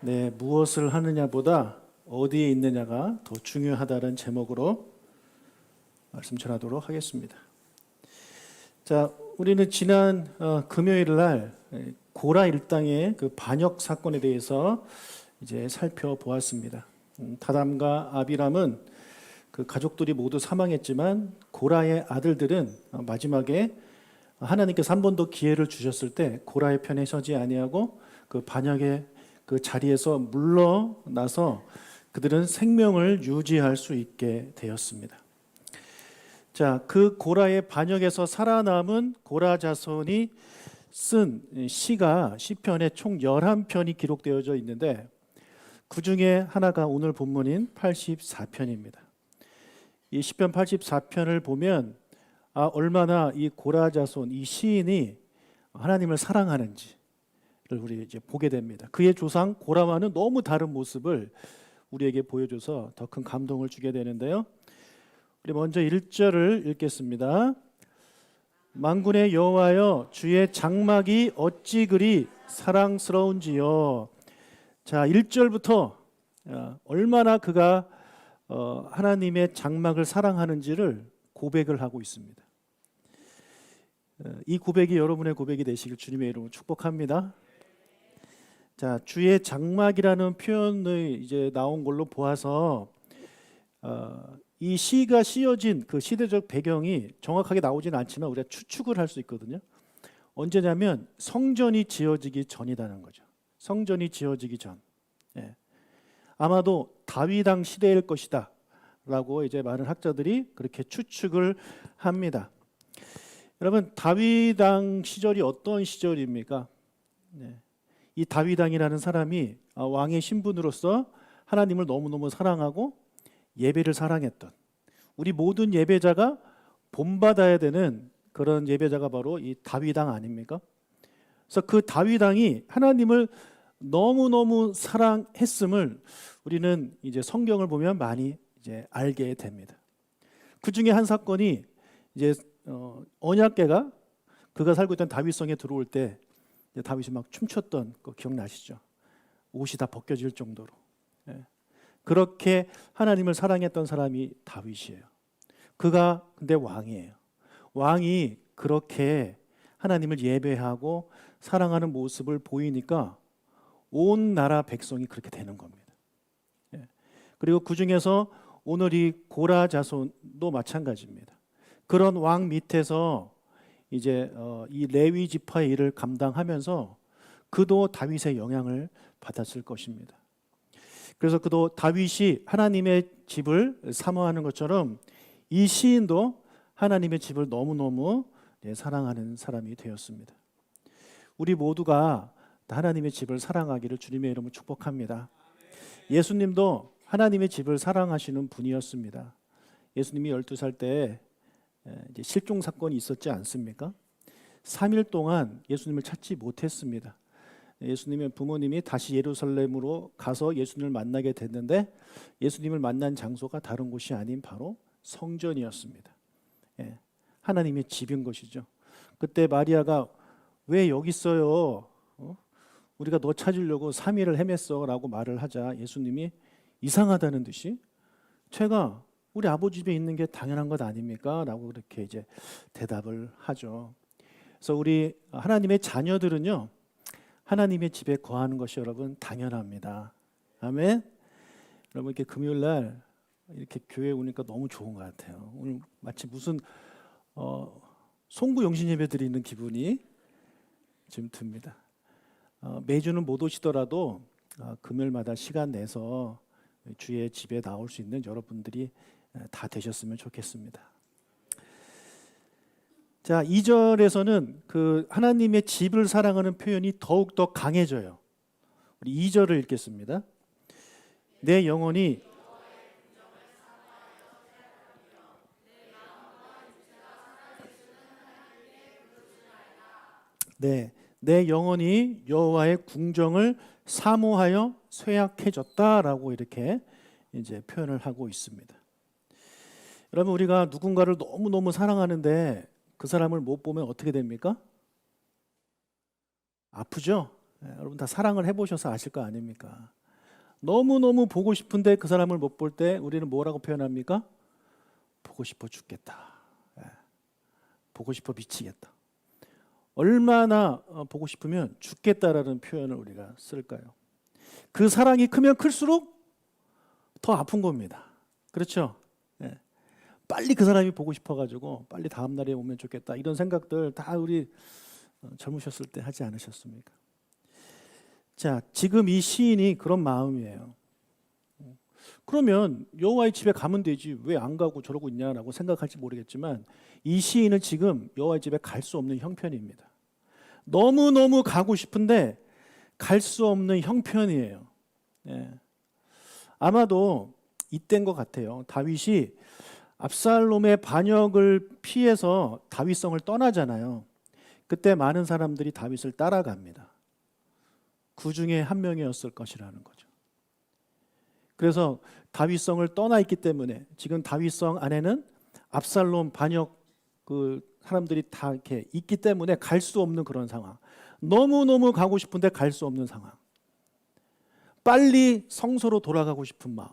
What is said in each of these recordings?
네, 무엇을 하느냐보다 어디에 있느냐가 더 중요하다는 제목으로 말씀 전하도록 하겠습니다. 자, 우리는 지난 금요일 날 고라 일당의 그 반역 사건에 대해서 이제 살펴보았습니다. 다담과 아비람은 그 가족들이 모두 사망했지만 고라의 아들들은 마지막에 하나님께서 한 번 더 기회를 주셨을 때 고라의 편에 서지 아니하고 그 반역의 그 자리에서 물러나서 그들은 생명을 유지할 수 있게 되었습니다. 자, 그 고라의 반역에서 살아남은 고라 자손이 쓴 시가 시편에 총 11편이 기록되어져 있는데 그 중에 하나가 오늘 본문인 84편입니다. 이 시편 84편을 보면 얼마나 이 고라 자손, 이 시인이 하나님을 사랑하는지를 우리 이제 보게 됩니다. 그의 조상 고라와는 너무 다른 모습을 우리에게 보여줘서 더 큰 감동을 주게 되는데요. 우리 먼저 1절을 읽겠습니다. 만군의 여호와여, 주의 장막이 어찌 그리 사랑스러운지요. 자, 1절부터 얼마나 그가 하나님의 장막을 사랑하는지를 고백을 하고 있습니다. 이 고백이 여러분의 고백이 되시길 주님의 이름으로 축복합니다. 자, 주의 장막이라는 표현이 이제 나온 걸로 보아서 이 시가 쓰여진 그 시대적 배경이 정확하게 나오지는 않지만 우리가 추측을 할 수 있거든요. 언제냐면 성전이 지어지기 전이라는 거죠. 성전이 지어지기 전. 예. 아마도 다윗왕 시대일 것이다 라고 이제 많은 학자들이 그렇게 추측을 합니다. 여러분, 다윗왕 시절이 어떤 시절입니까? 네. 이 다윗왕이라는 사람이 왕의 신분으로서 하나님을 너무너무 사랑하고 예배를 사랑했던, 우리 모든 예배자가 본받아야 되는 그런 예배자가 바로 이 다윗왕 아닙니까? 그래서 그 다윗왕이 하나님을 너무너무 사랑했음을 우리는 이제 성경을 보면 많이 이제 알게 됩니다. 그 중에 한 사건이 이제 언약궤가 그가 살고 있던 다윗성에 들어올 때 다윗이 막 춤췄던 거 기억나시죠? 옷이 다 벗겨질 정도로. 예. 그렇게 하나님을 사랑했던 사람이 다윗이에요. 그가 근데 왕이에요. 왕이 그렇게 하나님을 예배하고 사랑하는 모습을 보이니까 온 나라 백성이 그렇게 되는 겁니다. 예. 그리고 그 중에서 오늘 이 고라 자손도 마찬가지입니다. 그런 왕 밑에서 이제 이 레위 지파의 일을 감당하면서 그도 다윗의 영향을 받았을 것입니다. 그래서 그도 다윗이 하나님의 집을 사모하는 것처럼 이 시인도 하나님의 집을 너무너무 사랑하는 사람이 되었습니다. 우리 모두가 하나님의 집을 사랑하기를 주님의 이름으로 축복합니다. 예수님도 하나님의 집을 사랑하시는 분이었습니다. 예수님이 12살 때 이제 실종 사건이 있었지 않습니까? 3일 동안 예수님을 찾지 못했습니다. 예수님의 부모님이 다시 예루살렘으로 가서 예수님을 만나게 됐는데 예수님을 만난 장소가 다른 곳이 아닌 바로 성전이었습니다. 예, 하나님의 집인 것이죠. 그때 마리아가 왜 여기 있어요? 우리가 너 찾으려고 3일을 헤맸어 라고 말을 하자 예수님이 이상하다는 듯이 제가 우리 아버지 집에 있는 게 당연한 것 아닙니까? 라고 그렇게 이제 대답을 하죠. 그래서 우리 하나님의 자녀들은요, 하나님의 집에 거하는 것이 여러분 당연합니다. 아멘. 여러분 이렇게 금요일 날 이렇게 교회에 오니까 너무 좋은 것 같아요. 오늘 마치 무슨 송구 영신 예배 드리는 기분이 좀 듭니다. 매주는 못 오시더라도 금요일마다 시간 내서 주의 집에 나올 수 있는 여러분들이 다 되셨으면 좋겠습니다. 자, 2절에서는 그 하나님의 집을 사랑하는 표현이 더욱더 강해져요. 우리 2절을 읽겠습니다. 내 영혼이 내 영혼이 여호와의 궁정을 사모하여 쇠약해졌다라고 이렇게 이제 표현을 하고 있습니다. 여러분, 우리가 누군가를 너무너무 사랑하는데 그 사람을 못 보면 어떻게 됩니까? 아프죠? 여러분 다 사랑을 해보셔서 아실 거 아닙니까? 너무너무 보고 싶은데 그 사람을 못 볼 때 우리는 뭐라고 표현합니까? 보고 싶어 죽겠다. 보고 싶어 미치겠다. 얼마나 보고 싶으면 죽겠다라는 표현을 우리가 쓸까요? 그 사랑이 크면 클수록 더 아픈 겁니다. 그렇죠? 빨리 그 사람이 보고 싶어가지고 빨리 다음 날에 오면 좋겠다. 이런 생각들 다 우리 젊으셨을 때 하지 않으셨습니까? 자, 지금 이 시인이 그런 마음이에요. 그러면 여호와의 집에 가면 되지 왜 안 가고 저러고 있냐라고 생각할지 모르겠지만 이 시인은 지금 여호와의 집에 갈 수 없는 형편입니다. 너무너무 가고 싶은데 갈 수 없는 형편이에요. 아마도 이때인 것 같아요. 다윗이 압살롬의 반역을 피해서 다윗성을 떠나잖아요. 그때 많은 사람들이 다윗을 따라갑니다. 그 중에 한 명이었을 것이라는 거죠. 그래서 다윗성을 떠나 있기 때문에 지금 다윗성 안에는 압살롬 반역 그 사람들이 다 이렇게 있기 때문에 갈 수 없는 그런 상황. 너무너무 가고 싶은데 갈 수 없는 상황. 빨리 성소로 돌아가고 싶은 마음.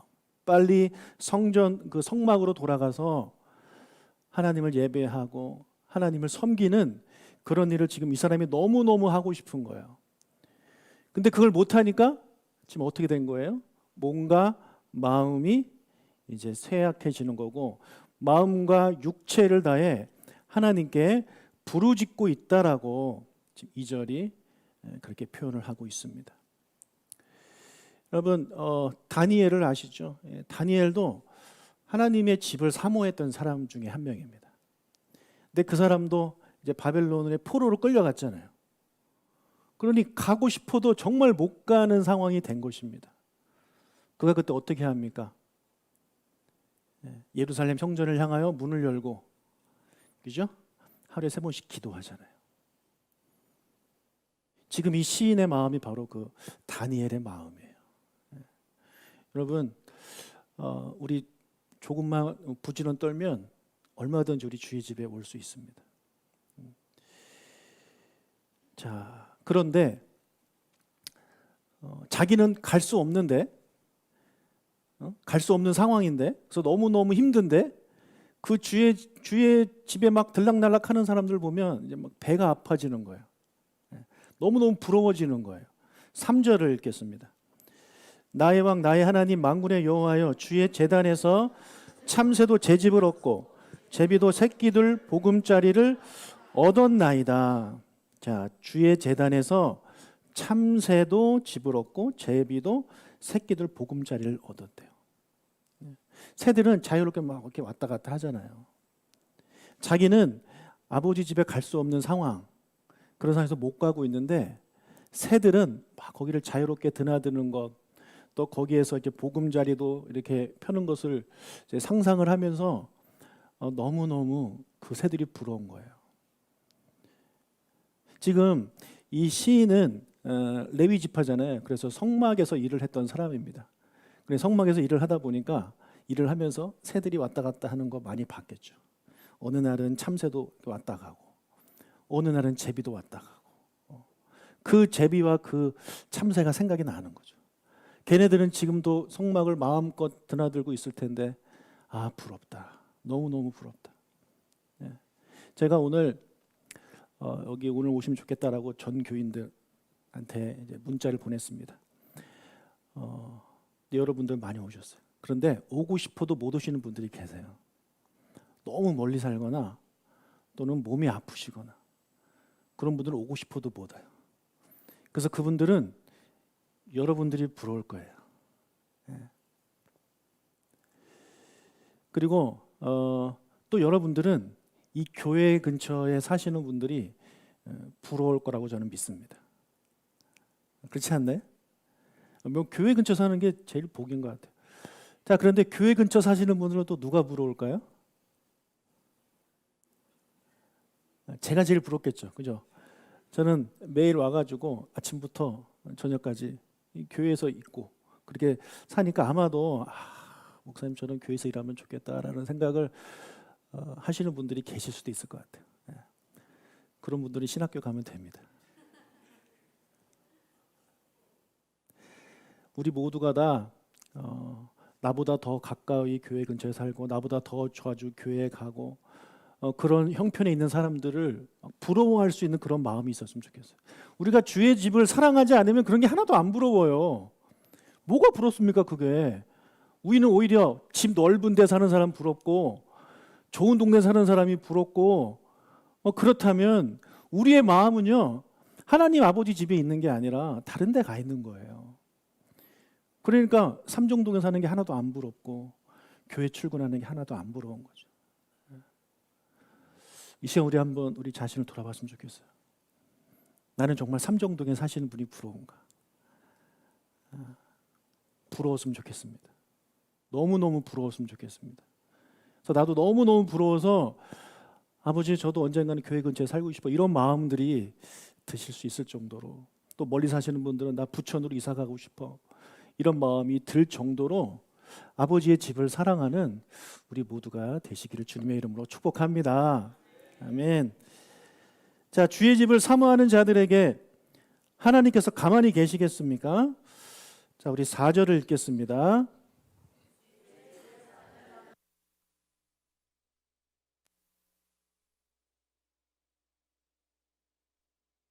빨리 성전 그 성막으로 돌아가서 하나님을 예배하고 하나님을 섬기는 그런 일을 지금 이 사람이 너무너무 하고 싶은 거예요. 근데 그걸 못 하니까 지금 어떻게 된 거예요? 뭔가 마음이 이제 쇠약해지는 거고 마음과 육체를 다해 하나님께 부르짖고 있다라고 지금 2절이 그렇게 표현을 하고 있습니다. 여러분 다니엘을 아시죠? 다니엘도 하나님의 집을 사모했던 사람 중에 한 명입니다. 근데 그 사람도 이제 바벨론의 포로로 끌려갔잖아요. 그러니 가고 싶어도 정말 못 가는 상황이 된 것입니다. 그가 그때 어떻게 합니까? 예루살렘 성전을 향하여 문을 열고, 그죠? 하루에 3번씩 기도하잖아요. 지금 이 시인의 마음이 바로 그 다니엘의 마음이에요. 여러분, 우리 조금만 부지런 떨면 얼마든지 우리 주의 집에 올 수 있습니다. 자, 그런데 자기는 갈 수 없는데, 갈 수 없는 상황인데, 그래서 너무너무 힘든데, 그 주의 집에 막 들락날락 하는 사람들 보면 이제 막 배가 아파지는 거예요. 너무너무 부러워지는 거예요. 3절을 읽겠습니다. 나의 왕 나의 하나님 만군의 여호와여 주의 제단에서 참새도 제 집을 얻고 제비도 새끼들 보금자리를 얻었나이다. 자, 주의 제단에서 참새도 집을 얻고 제비도 새끼들 보금자리를 얻었대요. 새들은 자유롭게 막 이렇게 왔다 갔다 하잖아요. 자기는 아버지 집에 갈 수 없는 상황, 그런 상황에서 못 가고 있는데 새들은 막 거기를 자유롭게 드나드는 것, 또 거기에서 이렇게 보금자리도 이렇게 펴는 것을 이제 상상을 하면서 너무너무 그 새들이 부러운 거예요. 지금 이 시인은 레위 지파잖아요. 그래서 성막에서 일을 했던 사람입니다. 그래서 성막에서 일을 하다 보니까 일을 하면서 새들이 왔다 갔다 하는 거 많이 봤겠죠. 어느 날은 참새도 왔다 가고 어느 날은 제비도 왔다 가고 그 제비와 그 참새가 생각이 나는 거죠. 걔네들은 지금도 성막을 마음껏 드나들고 있을 텐데 아 부럽다. 너무너무 부럽다. 제가 오늘 여기 오늘 오시면 좋겠다라고 전 교인들한테 이제 문자를 보냈습니다. 여러분들 많이 오셨어요. 그런데 오고 싶어도 못 오시는 분들이 계세요. 너무 멀리 살거나 또는 몸이 아프시거나 그런 분들은 오고 싶어도 못 와요. 그래서 그분들은 여러분들이 부러울 거예요. 그리고 또 여러분들은 이 교회 근처에 사시는 분들이 부러울 거라고 저는 믿습니다. 그렇지 않나요? 교회 근처 사는 게 제일 복인 것 같아요. 자, 그런데 교회 근처 사시는 분들은 또 누가 부러울까요? 제가 제일 부럽겠죠. 그죠? 저는 매일 와가지고 아침부터 저녁까지 교회에서 있고 그렇게 사니까 아마도 목사님처럼 교회에서 일하면 좋겠다라는 생각을 하시는 분들이 계실 수도 있을 것 같아요. 그런 분들이 신학교 가면 됩니다. 우리 모두가 다 나보다 더 가까이 교회 근처에 살고 나보다 더 자주 교회에 가고 그런 형편에 있는 사람들을 부러워할 수 있는 그런 마음이 있었으면 좋겠어요. 우리가 주의 집을 사랑하지 않으면 그런 게 하나도 안 부러워요. 뭐가 부럽습니까 그게. 우리는 오히려 집 넓은 데 사는 사람 부럽고 좋은 동네 사는 사람이 부럽고 그렇다면 우리의 마음은요 하나님 아버지 집에 있는 게 아니라 다른 데 가 있는 거예요. 그러니까 삼정동에 사는 게 하나도 안 부럽고 교회 출근하는 게 하나도 안 부러운 거죠. 이 시간 우리 한번 우리 자신을 돌아봤으면 좋겠어요. 나는 정말 삼정동에 사시는 분이 부러운가? 부러웠으면 좋겠습니다. 너무너무 부러웠으면 좋겠습니다. 그래서 나도 너무너무 부러워서 아버지 저도 언젠가는 교회 근처에 살고 싶어 이런 마음들이 드실 수 있을 정도로, 또 멀리 사시는 분들은 나 부천으로 이사 가고 싶어 이런 마음이 들 정도로 아버지의 집을 사랑하는 우리 모두가 되시기를 주님의 이름으로 축복합니다. 아멘. 자, 주의 집을 사모하는 자들에게 하나님께서 가만히 계시겠습니까? 자, 우리 4절을 읽겠습니다.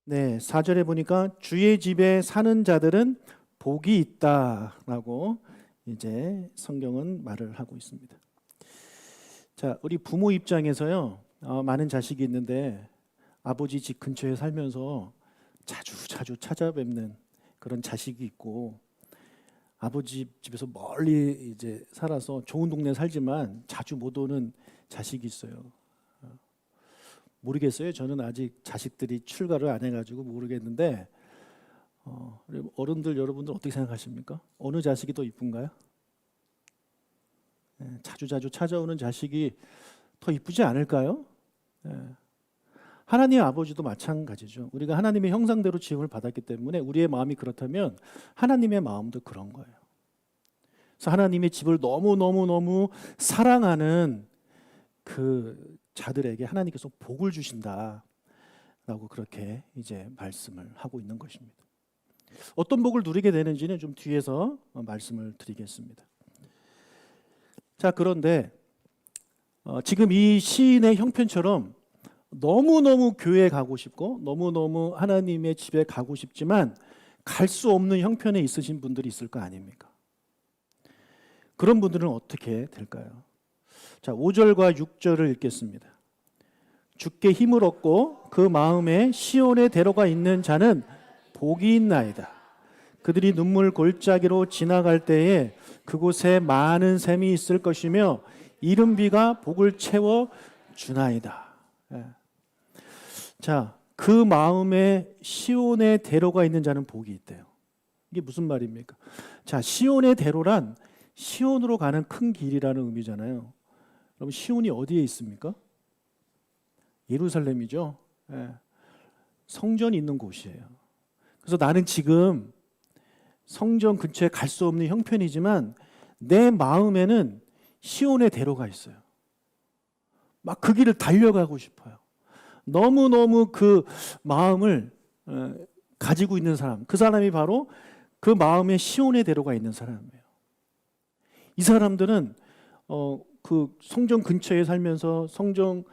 네, 4절에 보니까 주의 집에 사는 자들은 복이 있다라고 이제 성경은 말을 하고 있습니다. 자, 우리 부모 입장에서요, 많은 자식이 있는데 아버지 집 근처에 살면서 자주 찾아뵙는 그런 자식이 있고, 아버지 집에서 멀리 이제 살아서 좋은 동네 살지만 자주 못 오는 자식이 있어요. 모르겠어요. 저는 아직 자식들이 출가를 안 해가지고 모르겠는데 어른들 여러분들 어떻게 생각하십니까? 어느 자식이 더 이쁜가요? 자주 찾아오는 자식이 더 이쁘지 않을까요? 하나님 아버지도 마찬가지죠. 우리가 하나님의 형상대로 지음을 받았기 때문에 우리의 마음이 그렇다면 하나님의 마음도 그런 거예요. 그래서 하나님의 집을 너무 사랑하는 그 자들에게 하나님께서 복을 주신다라고 그렇게 이제 말씀을 하고 있는 것입니다. 어떤 복을 누리게 되는지는 좀 뒤에서 말씀을 드리겠습니다. 자, 그런데 지금 이 시인의 형편처럼 너무너무 교회에 가고 싶고 너무너무 하나님의 집에 가고 싶지만 갈 수 없는 형편에 있으신 분들이 있을 거 아닙니까? 그런 분들은 어떻게 될까요? 자, 5절과 6절을 읽겠습니다. 주께 힘을 얻고 그 마음에 시온의 대로가 있는 자는 복이 있나이다. 그들이 눈물 골짜기로 지나갈 때에 그곳에 많은 샘이 있을 것이며 이른 비가 복을 채워 주나이다. 자, 그 마음에 시온의 대로가 있는 자는 복이 있대요. 이게 무슨 말입니까? 자, 시온의 대로란 시온으로 가는 큰 길이라는 의미잖아요. 여러분, 시온이 어디에 있습니까? 예루살렘이죠. 성전이 있는 곳이에요. 그래서 나는 지금 성전 근처에 갈 수 없는 형편이지만 내 마음에는 시온의 대로가 있어요. 막 그 길을 달려가고 싶어요. 너무너무 그 마음을 가지고 있는 사람, 그 사람이 바로 그 마음에 시온의 대로가 있는 사람이에요. 이 사람들은 그 성전 근처에 살면서 성전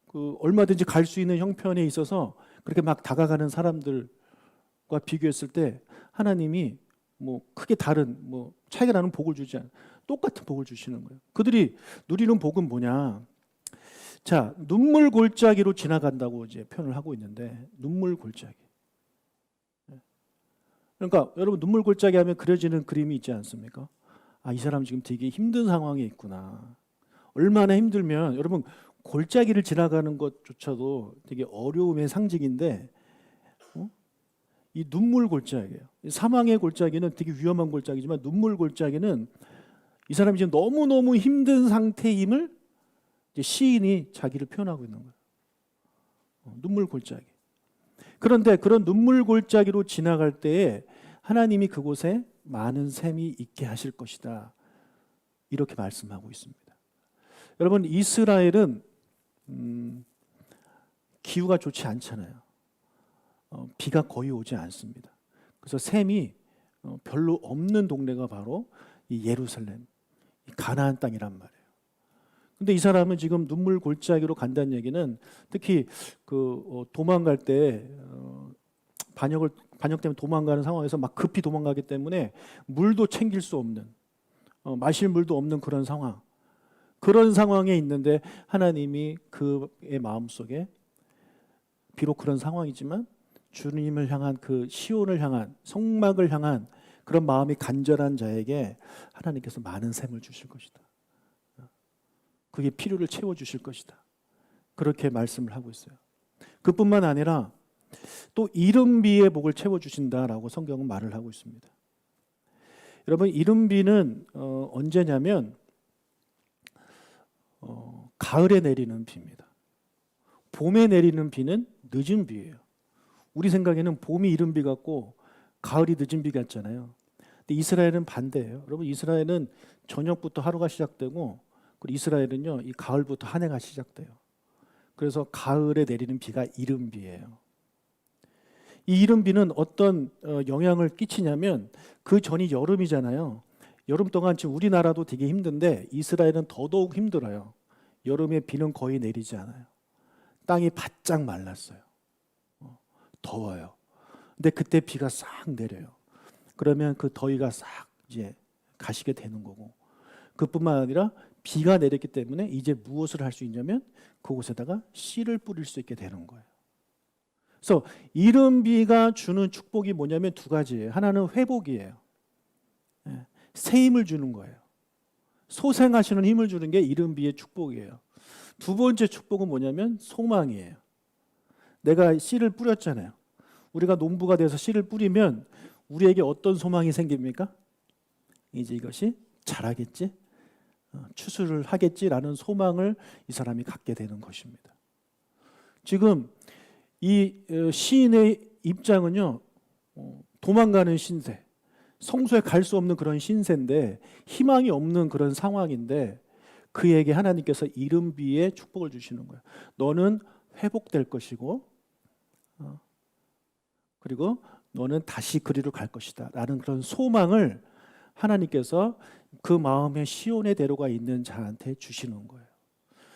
그 얼마든지 갈 수 있는 형편에 있어서 그렇게 막 다가가는 사람들과 비교했을 때 하나님이 뭐 크게 다른 뭐 차이가 나는 복을 주지 않아요. 똑같은 복을 주시는 거예요. 그들이 누리는 복은 뭐냐? 자, 눈물 골짜기로 지나간다고 이제 표현을 하고 있는데, 눈물 골짜기. 그러니까 여러분, 눈물 골짜기 하면 그려지는 그림이 있지 않습니까? 아, 이 사람 지금 되게 힘든 상황에 있구나. 얼마나 힘들면, 여러분, 골짜기를 지나가는 것조차도 되게 어려움의 상징인데, 이 눈물 골짜기예요. 사망의 골짜기는 되게 위험한 골짜기지만 눈물 골짜기는 이 사람이 지금 너무너무 힘든 상태임을 이제 시인이 자기를 표현하고 있는 거예요. 눈물 골짜기. 그런데 그런 눈물 골짜기로 지나갈 때에 하나님이 그곳에 많은 샘이 있게 하실 것이다. 이렇게 말씀하고 있습니다. 여러분, 이스라엘은 기후가 좋지 않잖아요. 비가 거의 오지 않습니다. 그래서 샘이 별로 없는 동네가 바로 이 예루살렘, 이 가나안 땅이란 말이에요. 근데 이 사람은 지금 눈물 골짜기로 간다는 얘기는 특히 도망갈 때 반역 때문에 도망가는 상황에서 막 급히 도망가기 때문에 물도 챙길 수 없는, 마실 물도 없는 그런 상황. 그런 상황에 있는데 하나님이 그의 마음속에 비록 그런 상황이지만 주님을 향한 그 시온을 향한 성막을 향한 그런 마음이 간절한 자에게 하나님께서 많은 샘을 주실 것이다. 그게 필요를 채워 주실 것이다. 그렇게 말씀을 하고 있어요. 그뿐만 아니라 또 이른비의 복을 채워 주신다라고 성경은 말을 하고 있습니다. 여러분, 이른비는 언제냐면 가을에 내리는 비입니다. 봄에 내리는 비는 늦은 비예요. 우리 생각에는 봄이 이른 비 같고 가을이 늦은 비 같잖아요. 근데 이스라엘은 반대예요. 여러분, 이스라엘은 저녁부터 하루가 시작되고, 그리고 이스라엘은요, 이 가을부터 한 해가 시작돼요. 그래서 가을에 내리는 비가 이른 비예요. 이 이른 비는 어떤 영향을 끼치냐면, 그 전이 여름이잖아요. 여름 동안 지금 우리나라도 되게 힘든데 이스라엘은 더더욱 힘들어요. 여름에 비는 거의 내리지 않아요. 땅이 바짝 말랐어요. 더워요. 근데 그때 비가 싹 내려요. 그러면 그 더위가 싹 이제 가시게 되는 거고, 그뿐만 아니라 비가 내렸기 때문에 이제 무엇을 할 수 있냐면 그곳에다가 씨를 뿌릴 수 있게 되는 거예요. 그래서 이른 비가 주는 축복이 뭐냐면 두 가지예요. 하나는 회복이에요. 새 힘을 주는 거예요. 소생하시는 힘을 주는 게 이른 비의 축복이에요. 두 번째 축복은 뭐냐면 소망이에요. 내가 씨를 뿌렸잖아요. 우리가 농부가 돼서 씨를 뿌리면 우리에게 어떤 소망이 생깁니까? 이제 이것이 자라겠지, 추수를 하겠지라는 소망을 이 사람이 갖게 되는 것입니다. 지금 이 시인의 입장은요, 도망가는 신세, 성소에 갈 수 없는 그런 신세인데, 희망이 없는 그런 상황인데, 그에게 하나님께서 이른 비에 축복을 주시는 거예요. 너는 회복될 것이고, 그리고 너는 다시 그리로 갈 것이다 라는 그런 소망을 하나님께서 그 마음에 시온의 대로가 있는 자한테 주시는 거예요.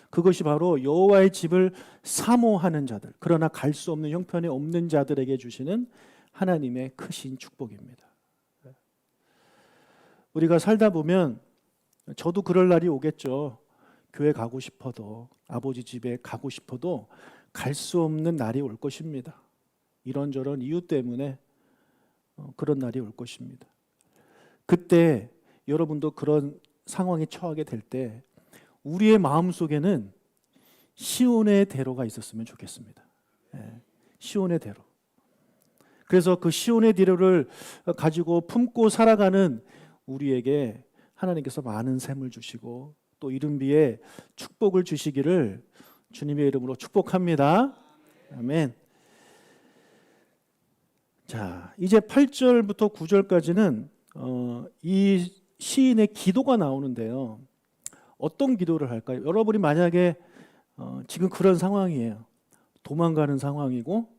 그것이 바로 여호와의 집을 사모하는 자들, 그러나 갈 수 없는 형편에 없는 자들에게 주시는 하나님의 크신 축복입니다. 우리가 살다 보면 저도 그럴 날이 오겠죠. 교회 가고 싶어도, 아버지 집에 가고 싶어도 갈 수 없는 날이 올 것입니다. 이런저런 이유 때문에 그런 날이 올 것입니다. 그때 여러분도 그런 상황에 처하게 될 때 우리의 마음속에는 시온의 대로가 있었으면 좋겠습니다. 시온의 대로. 그래서 그 시온의 대로를 가지고 품고 살아가는 우리에게 하나님께서 많은 샘을 주시고 또 이른 비에 축복을 주시기를 주님의 이름으로 축복합니다. 아멘. 자, 이제 8절부터 9절까지는 이 시인의 기도가 나오는데요. 어떤 기도를 할까요? 여러분이 만약에 지금 그런 상황이에요. 도망가는 상황이고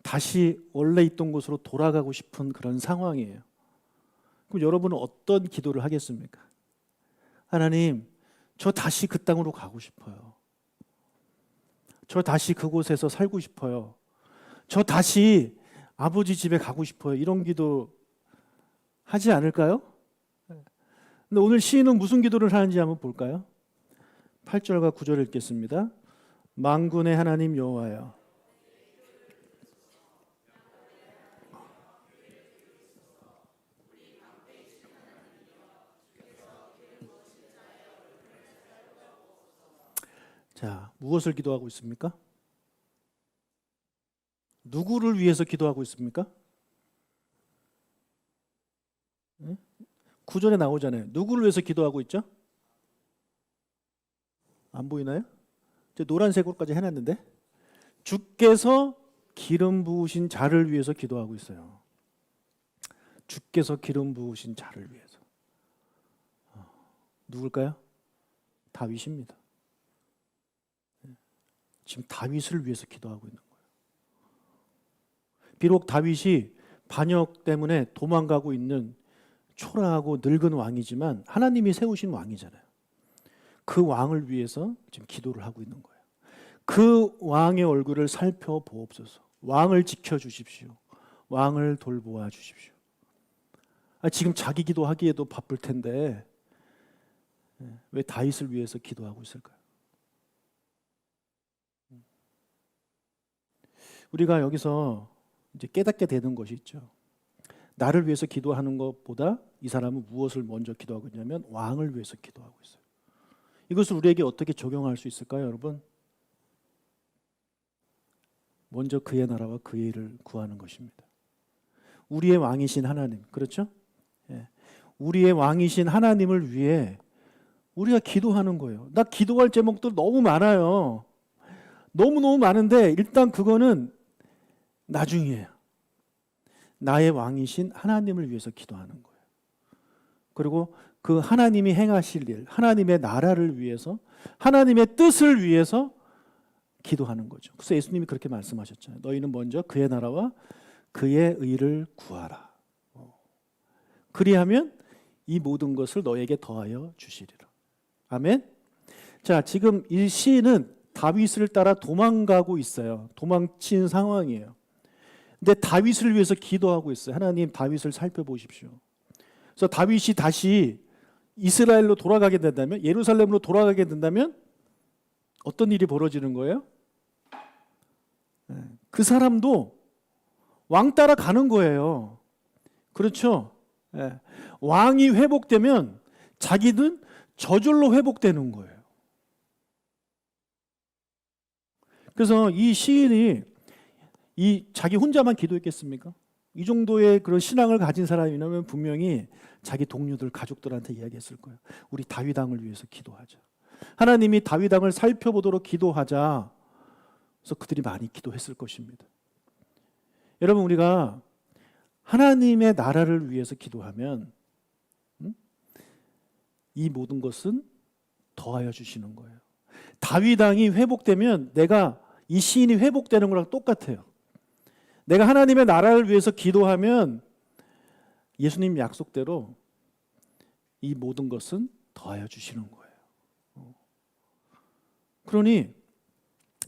다시 원래 있던 곳으로 돌아가고 싶은 그런 상황이에요. 그럼 여러분은 어떤 기도를 하겠습니까? 하나님, 저 다시 그 땅으로 가고 싶어요. 저 다시 그곳에서 살고 싶어요. 저 다시 아버지 집에 가고 싶어요. 이런 기도 하지 않을까요? 근데 오늘 시인은 무슨 기도를 하는지 한번 볼까요? 8절과 9절을 읽겠습니다. 만군의 하나님 여호와여, 자, 무엇을 기도하고 있습니까? 누구를 위해서 기도하고 있습니까? 9절에 나오잖아요. 누구를 위해서 기도하고 있죠? 안 보이나요? 노란색으로까지 해놨는데 주께서 기름 부으신 자를 위해서 기도하고 있어요. 주께서 기름 부으신 자를 위해서. 누굴까요? 다윗입니다. 지금 다윗을 위해서 기도하고 있는 거예요. 비록 다윗이 반역 때문에 도망가고 있는 초라하고 늙은 왕이지만 하나님이 세우신 왕이잖아요. 그 왕을 위해서 지금 기도를 하고 있는 거예요. 그 왕의 얼굴을 살펴보옵소서. 왕을 지켜주십시오. 왕을 돌보아 주십시오. 지금 자기 기도하기에도 바쁠 텐데 왜 다윗을 위해서 기도하고 있을까요? 우리가 여기서 이제 깨닫게 되는 것이 있죠. 나를 위해서 기도하는 것보다 이 사람은 무엇을 먼저 기도하고 있냐면 왕을 위해서 기도하고 있어요. 이것을 우리에게 어떻게 적용할 수 있을까요, 여러분? 먼저 그의 나라와 그의 일을 구하는 것입니다. 우리의 왕이신 하나님, 그렇죠? 예. 우리의 왕이신 하나님을 위해 우리가 기도하는 거예요. 나 기도할 제목들 너무 많아요. 너무너무 많은데 일단 그거는 나중이에요. 나의 왕이신 하나님을 위해서 기도하는 거예요. 그리고 그 하나님이 행하실 일, 하나님의 나라를 위해서, 하나님의 뜻을 위해서 기도하는 거죠. 그래서 예수님이 그렇게 말씀하셨잖아요. 너희는 먼저 그의 나라와 그의 의를 구하라. 그리하면 이 모든 것을 너에게 더하여 주시리라. 아멘. 자, 지금 이 시인은 다윗을 따라 도망가고 있어요. 도망친 상황이에요. 근데 다윗을 위해서 기도하고 있어요. 하나님, 다윗을 살펴보십시오. 그래서 다윗이 다시 이스라엘로 돌아가게 된다면, 예루살렘으로 돌아가게 된다면 어떤 일이 벌어지는 거예요? 그 사람도 왕 따라 가는 거예요. 그렇죠? 왕이 회복되면 자기는 저절로 회복되는 거예요. 그래서 이 시인이 자기 혼자만 기도했겠습니까? 이 정도의 그런 신앙을 가진 사람이라면 분명히 자기 동료들, 가족들한테 이야기했을 거예요. 우리 다윗 왕을 위해서 기도하자. 하나님이 다윗 왕을 살펴보도록 기도하자. 그래서 그들이 많이 기도했을 것입니다. 여러분, 우리가 하나님의 나라를 위해서 기도하면 이 모든 것은 더하여 주시는 거예요. 다윗 왕이 회복되면 이 시인이 회복되는 거랑 똑같아요. 내가 하나님의 나라를 위해서 기도하면 예수님 약속대로 이 모든 것은 더하여 주시는 거예요. 그러니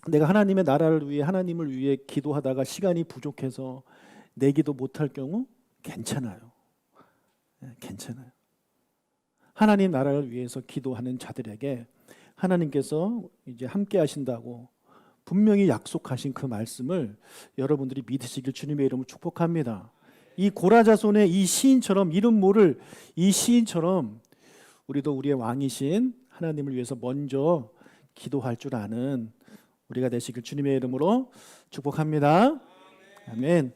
내가 하나님의 나라를 위해, 하나님을 위해 기도하다가 시간이 부족해서 내 기도 못할 경우 괜찮아요. 괜찮아요. 하나님 나라를 위해서 기도하는 자들에게 하나님께서 이제 함께 하신다고 분명히 약속하신 그 말씀을 여러분들이 믿으시길 주님의 이름으로 축복합니다. 이 고라자손의 이 시인처럼, 이름 모를 이 시인처럼 우리도 우리의 왕이신 하나님을 위해서 먼저 기도할 줄 아는 우리가 되시길 주님의 이름으로 축복합니다. 아멘.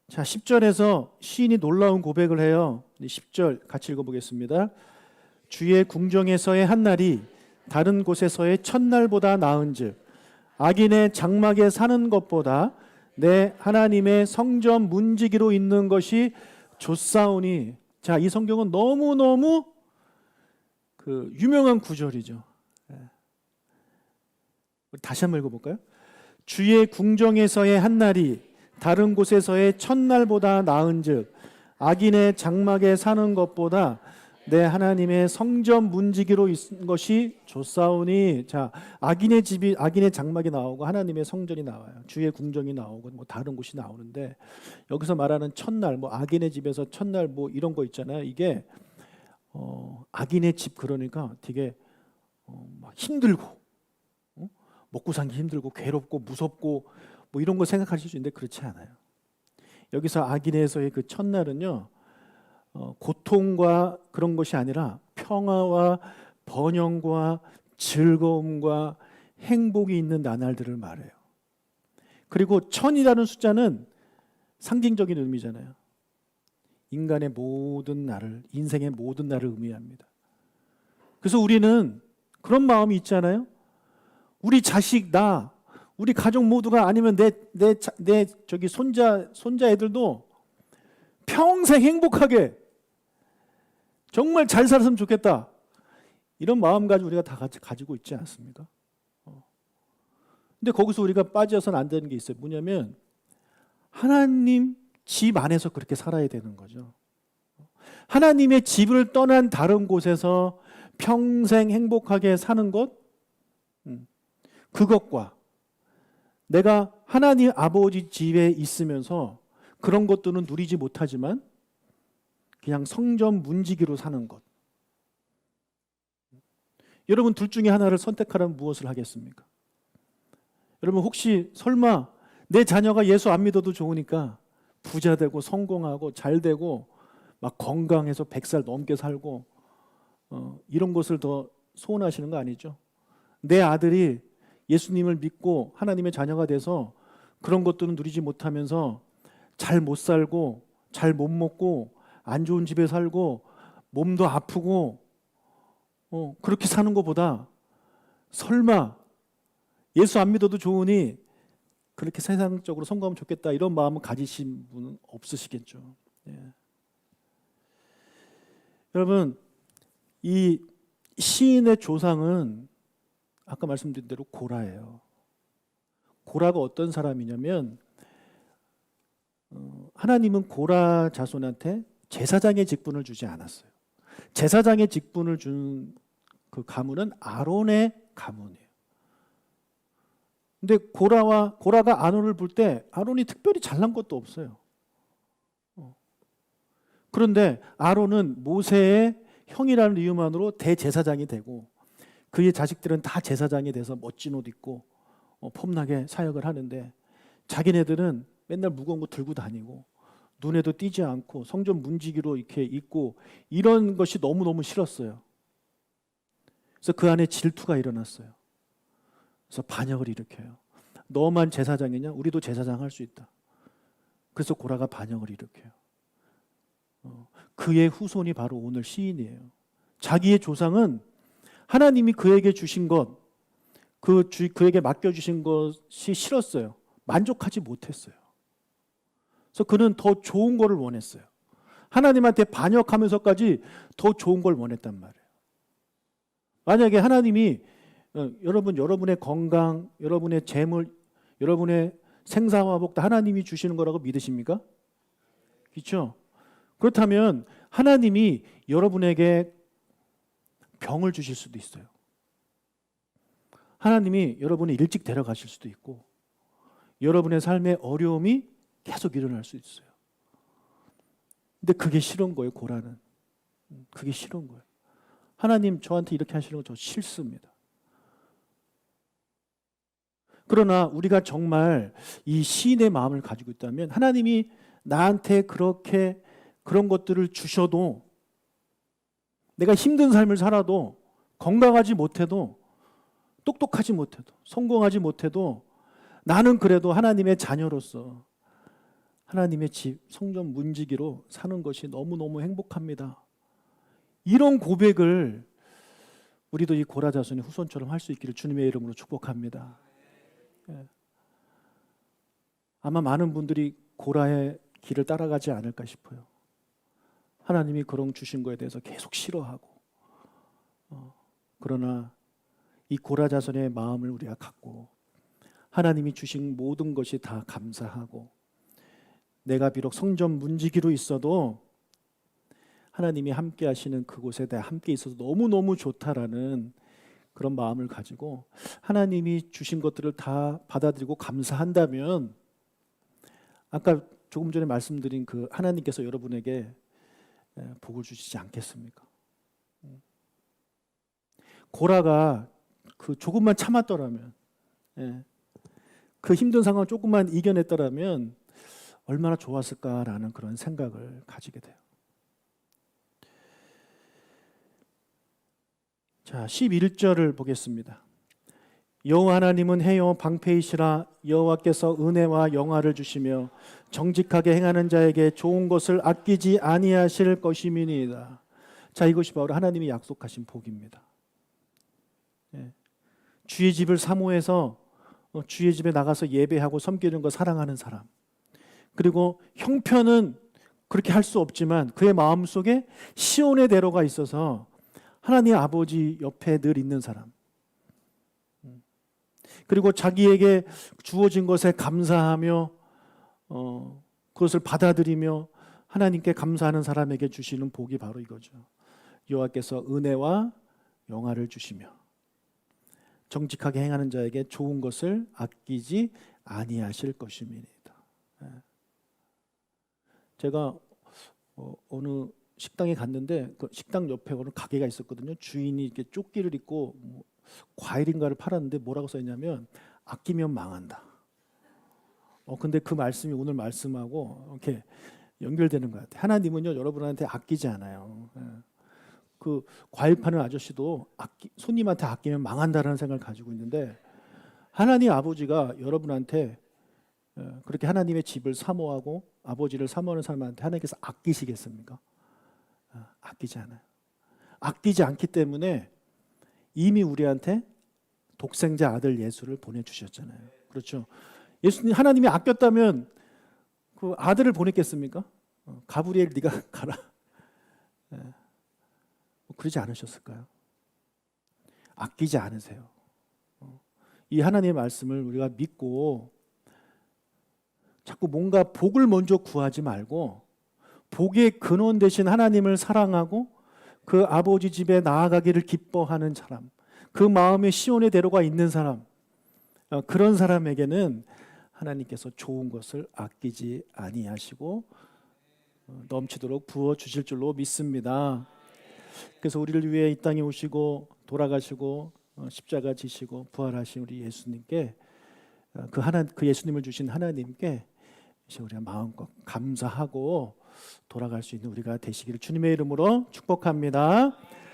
자, 10절에서 시인이 놀라운 고백을 해요. 10절 같이 읽어보겠습니다. 주의 궁정에서의 한 날이 다른 곳에서의 첫날보다 나은즉 악인의 장막에 사는 것보다 내 하나님의 성전 문지기로 있는 것이 좋사오니. 자, 이 성경은 너무너무 유명한 구절이죠. 다시 한번 읽어볼까요? 주의 궁정에서의 한 날이 다른 곳에서의 첫날보다 나은즉 악인의 장막에 사는 것보다 내 하나님의 성전 문지기로 있는 것이 좋사오니. 자, 악인의 집이, 악인의 장막이 나오고 하나님의 성전이 나와요. 주의 궁정이 나오고 뭐 다른 곳이 나오는데, 여기서 말하는 첫날, 뭐 악인의 집에서 첫날 뭐 이런 거 있잖아요. 이게 악인의 집, 그러니까 되게 막 힘들고 먹고 살기 힘들고 괴롭고 무섭고 뭐 이런 거 생각하실 수 있는데 그렇지 않아요. 여기서 악인에서의 그 첫날은요, 고통과 그런 것이 아니라 평화와 번영과 즐거움과 행복이 있는 나날들을 말해요. 그리고 천이라는 숫자는 상징적인 의미잖아요. 인간의 모든 날을, 인생의 모든 날을 의미합니다. 그래서 우리는 그런 마음이 있잖아요. 우리 자식, 우리 가족 모두가, 아니면 내 저기 손자 애들도 평생 행복하게 정말 잘 살았으면 좋겠다. 이런 마음 가지고 우리가 다 같이 가지고 있지 않습니까? 근데 거기서 우리가 빠져서는 안 되는 게 있어요. 뭐냐면 하나님 집 안에서 그렇게 살아야 되는 거죠. 하나님의 집을 떠난 다른 곳에서 평생 행복하게 사는 것, 그것과 내가 하나님 아버지 집에 있으면서 그런 것들은 누리지 못하지만 그냥 성전 문지기로 사는 것. 여러분 둘 중에 하나를 선택하라면 무엇을 하겠습니까? 여러분 혹시 설마 내 자녀가 예수 안 믿어도 좋으니까 부자 되고 성공하고 잘 되고 막 건강해서 100살 넘게 살고 이런 것을 더 소원하시는 거 아니죠? 내 아들이 예수님을 믿고 하나님의 자녀가 돼서 그런 것들은 누리지 못하면서 잘 못 살고 잘 못 먹고 안 좋은 집에 살고 몸도 아프고 그렇게 사는 것보다 설마 예수 안 믿어도 좋으니 그렇게 세상적으로 성공하면 좋겠다 이런 마음을 가지신 분은 없으시겠죠. 예. 여러분 이 시인의 조상은 아까 말씀드린 대로 고라예요. 고라가 어떤 사람이냐면 하나님은 고라 자손한테 제사장의 직분을 주지 않았어요. 제사장의 직분을 준 그 가문은 아론의 가문이에요. 근데 고라가 아론을 볼 때 아론이 특별히 잘난 것도 없어요. 그런데 아론은 모세의 형이라는 이유만으로 대제사장이 되고 그의 자식들은 다 제사장이 돼서 멋진 옷 입고 폼나게 사역을 하는데 자기네들은 맨날 무거운 거 들고 다니고 눈에도 띄지 않고 성전 문지기로 이렇게 있고 이런 것이 너무너무 싫었어요. 그래서 그 안에 질투가 일어났어요. 그래서 반역을 일으켜요. 너만 제사장이냐? 우리도 제사장 할 수 있다. 그래서 고라가 반역을 일으켜요. 그의 후손이 바로 오늘 시인이에요. 자기의 조상은 하나님이 그에게 주신 것, 그에게 맡겨주신 것이 싫었어요. 만족하지 못했어요. 그래서 그는 더 좋은 거를 원했어요. 하나님한테 반역하면서까지 더 좋은 걸 원했단 말이에요. 만약에 하나님이 여러분의 건강, 여러분의 재물, 여러분의 생사화복 다 하나님이 주시는 거라고 믿으십니까? 그렇죠? 그렇다면 하나님이 여러분에게 병을 주실 수도 있어요. 하나님이 여러분을 일찍 데려가실 수도 있고 여러분의 삶에 어려움이 계속 일어날 수 있어요. 근데 그게 싫은 거예요, 고라는. 그게 싫은 거예요. 하나님 저한테 이렇게 하시는 거 저 싫습니다. 그러나 우리가 정말 이 시인의 마음을 가지고 있다면 하나님이 나한테 그렇게 그런 것들을 주셔도 내가 힘든 삶을 살아도 건강하지 못해도 똑똑하지 못해도 성공하지 못해도 나는 그래도 하나님의 자녀로서 하나님의 집 성전 문지기로 사는 것이 너무너무 행복합니다. 이런 고백을 우리도 이 고라 자손의 후손처럼 할 수 있기를 주님의 이름으로 축복합니다. 아마 많은 분들이 고라의 길을 따라가지 않을까 싶어요. 하나님이 그런 주신 거에 대해서 계속 싫어하고 그러나 이 고라 자손의 마음을 우리가 갖고 하나님이 주신 모든 것이 다 감사하고 내가 비록 성전 문지기로 있어도 하나님이 함께 하시는 그곳에 내가 함께 있어서 너무너무 좋다라는 그런 마음을 가지고 하나님이 주신 것들을 다 받아들이고 감사한다면 아까 조금 전에 말씀드린 그 하나님께서 여러분에게 복을 주시지 않겠습니까? 고라가 그 조금만 참았더라면 그 힘든 상황을 조금만 이겨냈더라면 얼마나 좋았을까라는 그런 생각을 가지게 돼요. 자, 11절을 보겠습니다. 여호와 하나님은 해요 방패이시라. 여호와께서 은혜와 영화를 주시며 정직하게 행하는 자에게 좋은 것을 아끼지 아니하실 것임이니이다. 자, 이것이 바로 하나님이 약속하신 복입니다. 주의 집을 사모해서 주의 집에 나가서 예배하고 섬기는 거 사랑하는 사람, 그리고 형편은 그렇게 할 수 없지만 그의 마음속에 시온의 대로가 있어서 하나님 아버지 옆에 늘 있는 사람, 그리고 자기에게 주어진 것에 감사하며 그것을 받아들이며 하나님께 감사하는 사람에게 주시는 복이 바로 이거죠. 여호와께서 은혜와 영화를 주시며 정직하게 행하는 자에게 좋은 것을 아끼지 아니하실 것입니다. 제가 어느 식당에 갔는데 그 식당 옆에 어느 가게가 있었거든요. 주인이 이렇게 조끼를 입고 뭐 과일인가를 팔았는데 뭐라고 써있냐면 아끼면 망한다. 근데 그 말씀이 오늘 말씀하고 이렇게 연결되는 것 같아요. 하나님은요 여러분한테 아끼지 않아요. 그 과일 파는 아저씨도 손님한테 아끼면 망한다라는 생각을 가지고 있는데 하나님 아버지가 여러분한테 그렇게 하나님의 집을 사모하고 아버지를 사모하는 사람한테 하나님께서 아끼시겠습니까? 아끼지 않아요. 아끼지 않기 때문에 이미 우리한테 독생자 아들 예수를 보내주셨잖아요. 그렇죠? 예수님 하나님이 아꼈다면 그 아들을 보냈겠습니까? 가브리엘 네가 가라. 그러지 않으셨을까요? 아끼지 않으세요. 이 하나님의 말씀을 우리가 믿고 자꾸 뭔가 복을 먼저 구하지 말고 복의 근원 되신 하나님을 사랑하고 그 아버지 집에 나아가기를 기뻐하는 사람, 그 마음에 시온의 대로가 있는 사람, 그런 사람에게는 하나님께서 좋은 것을 아끼지 아니하시고 넘치도록 부어 주실 줄로 믿습니다. 그래서 우리를 위해 이 땅에 오시고 돌아가시고 십자가 지시고 부활하신 우리 예수님께 그 예수님을 주신 하나님께 이제 우리가 마음껏 감사하고 돌아갈 수 있는 우리가 되시기를 주님의 이름으로 축복합니다.